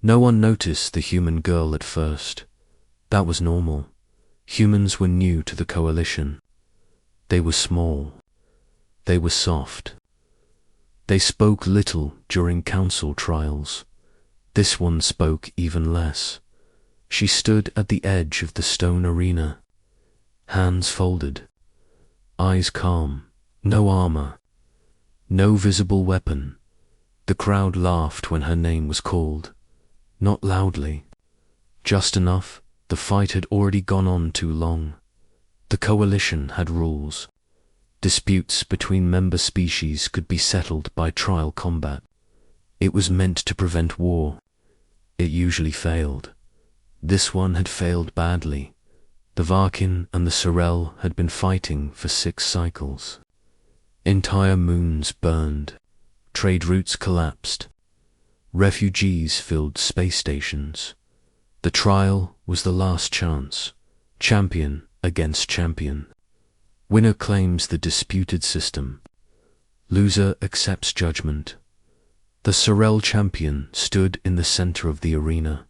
No one noticed the human girl at first. That was normal. Humans were new to the coalition. They were small. They were soft. They spoke little during council trials. This one spoke even less. She stood at the edge of the stone arena, hands folded, eyes calm, no armor, no visible weapon. The crowd laughed when her name was called. Not loudly, just enough. The fight had already gone on too long. The coalition had rules. Disputes between member species could be settled by trial combat. It was meant to prevent war. It usually failed. This one had failed badly. The Varkin and the Sorel had been fighting for 6 cycles. Entire moons burned. Trade routes collapsed. Refugees filled space stations. The trial was the last chance. Champion against champion. Winner claims the disputed system. Loser accepts judgment. The Sorel champion stood in the center of the arena.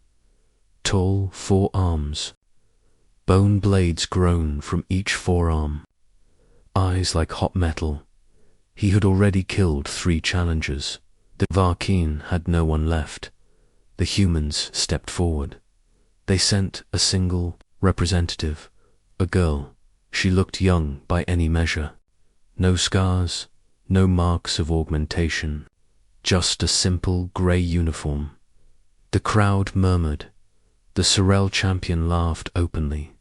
Tall 4 arms. Bone blades grown from each forearm. Eyes like hot metal. He had already killed 3 challengers. The Varkin had no one left. The humans stepped forward. They sent a single representative, a girl. She looked young by any measure. No scars, no marks of augmentation, just a simple grey uniform. The crowd murmured. The Sorel champion laughed openly.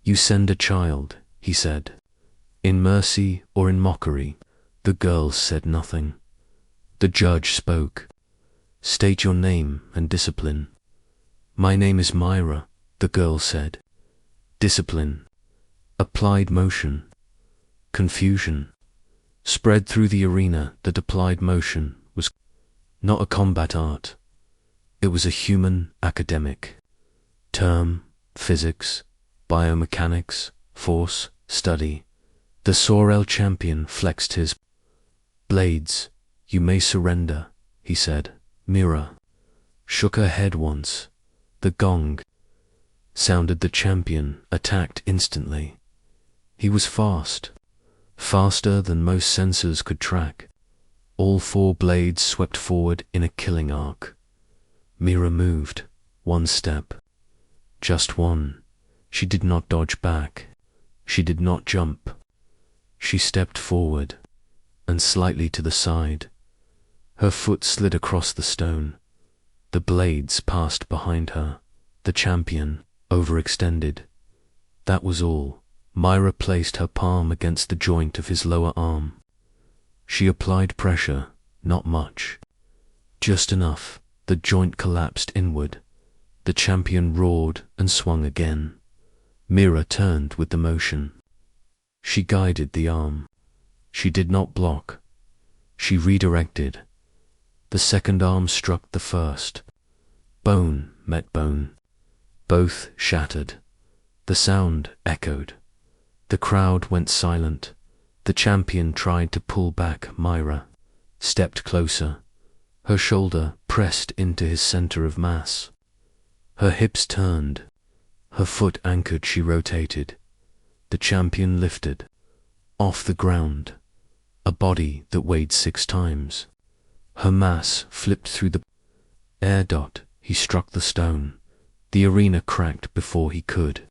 "You send a child," he said. In mercy or in mockery, the girls said nothing. The judge spoke. "State your name and discipline." "My name is Myra," the girl said. Discipline. Applied motion. Confusion. Spread through the arena that applied motion was not a combat art. It was a human academic. Term, physics, biomechanics, force, study. The Sorel champion flexed his blades. "You may surrender," he said. Myra shook her head once. The gong sounded. The champion attacked instantly. He was fast, faster than most sensors could track. All 4 blades swept forward in a killing arc. Myra moved 1 step. Just 1. She did not dodge back. She did not jump. She stepped forward and slightly to the side. Her foot slid across the stone. The blades passed behind her. The champion overextended. That was all. Myra placed her palm against the joint of his lower arm. She applied pressure, not much. Just enough. The joint collapsed inward. The champion roared and swung again. Myra turned with the motion. She guided the arm. She did not block. She redirected. The second arm struck the first. Bone met bone. Both shattered. The sound echoed. The crowd went silent. The champion tried to pull back Myra, stepped closer. Her shoulder pressed into his center of mass. Her hips turned. Her foot anchored. She rotated. The champion lifted. Off the ground. A body that weighed 6 times. Her mass flipped through the air. He struck the stone. The arena cracked before he could.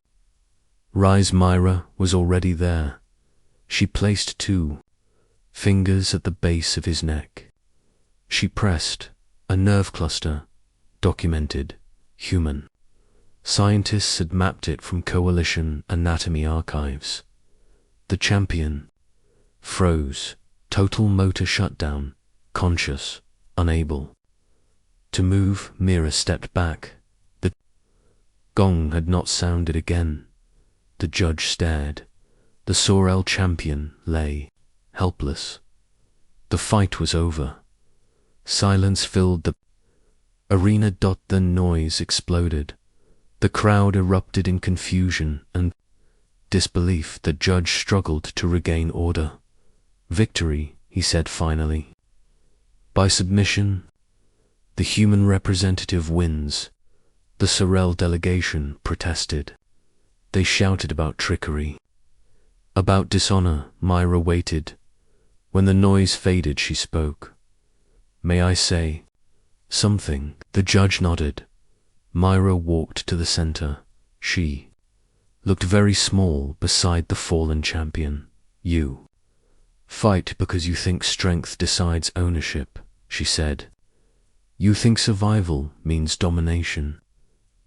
Rise. Myra was already there. She placed 2 fingers at the base of his neck. She pressed. A nerve cluster. Documented. Human. Scientists had mapped it from Coalition anatomy archives. The champion froze. Total motor shutdown. Conscious. Unable to move. Myra stepped back. The gong had not sounded again. The judge stared. The Sorel champion lay, helpless. The fight was over. Silence filled the arena. The noise exploded. The crowd erupted in confusion and disbelief. The judge struggled to regain order. "Victory," he said finally. "By submission." The human representative wins. The Sorel delegation protested. They shouted about trickery, about dishonor. Myra waited. When the noise faded, she spoke. May I say something? The judge nodded. Myra walked to the center. She looked very small beside the fallen champion. You fight because you think strength decides ownership, she said. You think survival means domination.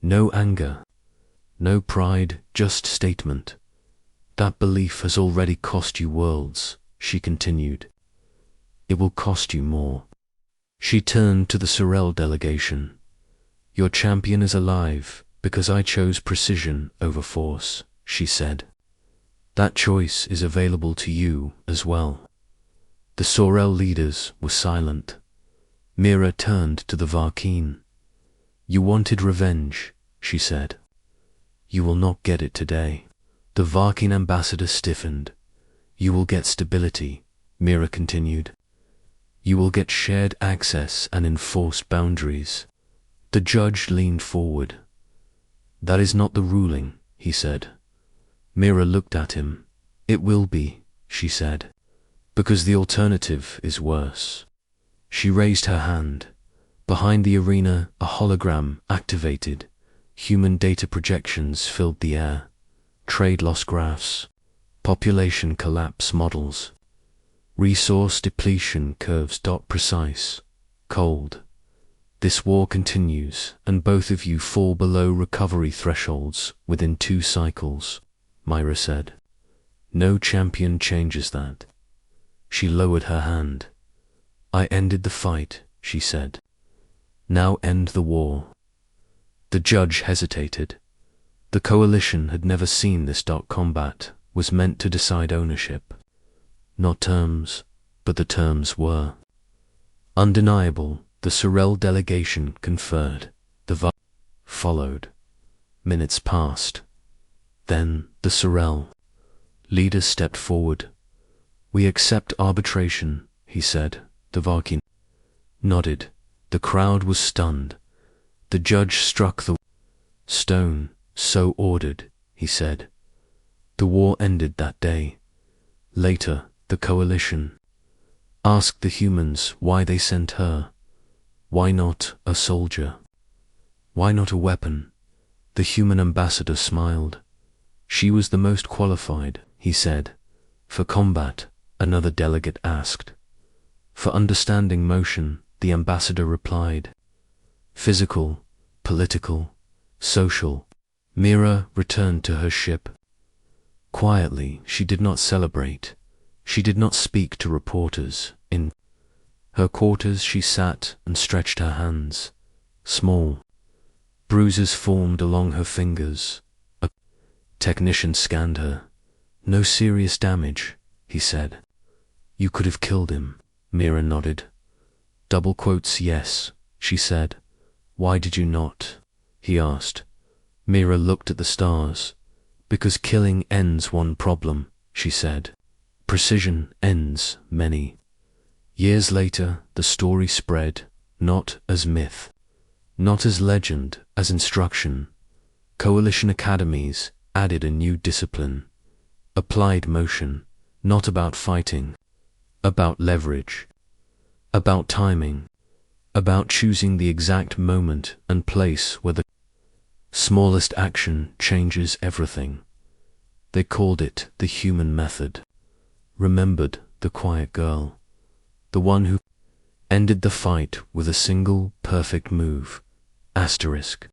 No anger, no pride, just statement. That belief has already cost you worlds, she continued. It will cost you more. She turned to the Sorel delegation. Your champion is alive because I chose precision over force, she said. That choice is available to you as well. The Sorel leaders were silent. Mira turned to the Varkeen. You wanted revenge, she said. You will not get it today. The Varkeen ambassador stiffened. You will get stability, Mira continued. You will get shared access and enforced boundaries. The judge leaned forward. That is not the ruling, he said. Mira looked at him. It will be, she said, because the alternative is worse. She raised her hand. Behind the arena, a hologram activated. Human data projections filled the air. Trade loss graphs, population collapse models, resource depletion curves. Precise, cold. This war continues, and both of you fall below recovery thresholds within 2 cycles, Myra said. No champion changes that. She lowered her hand. I ended the fight, she said. Now end the war. The judge hesitated. The coalition had never seen this. Combat was meant to decide ownership. Not terms, but the terms were undeniable. The Sorel delegation conferred. The followed. Minutes passed. Then the Sorel leader stepped forward. We accept arbitration, he said. The Varkeen nodded. The crowd was stunned. The judge struck the stone. So ordered, he said. The war ended that day. Later, the coalition asked the humans why they sent her. Why not a soldier? Why not a weapon? The human ambassador smiled. She was the most qualified, he said. For combat, another delegate asked. For understanding motion, the ambassador replied. Physical, political, social. Mira returned to her ship. Quietly, she did not celebrate. She did not speak to reporters. In her quarters, she sat and stretched her hands. Small bruises formed along her fingers. A technician scanned her. No serious damage, he said. You could have killed him, Mira nodded. Double quotes, yes, she said. Why did you not? He asked. Mira looked at the stars. Because killing ends one problem, she said. Precision ends many. Years later, the story spread, not as myth, not as legend, as instruction. Coalition academies added a new discipline. Applied motion, not about fighting, about leverage, about timing, about choosing the exact moment and place where the smallest action changes everything. They called it the human method. Remembered the quiet girl, the one who ended the fight with a single perfect move. Asterisk.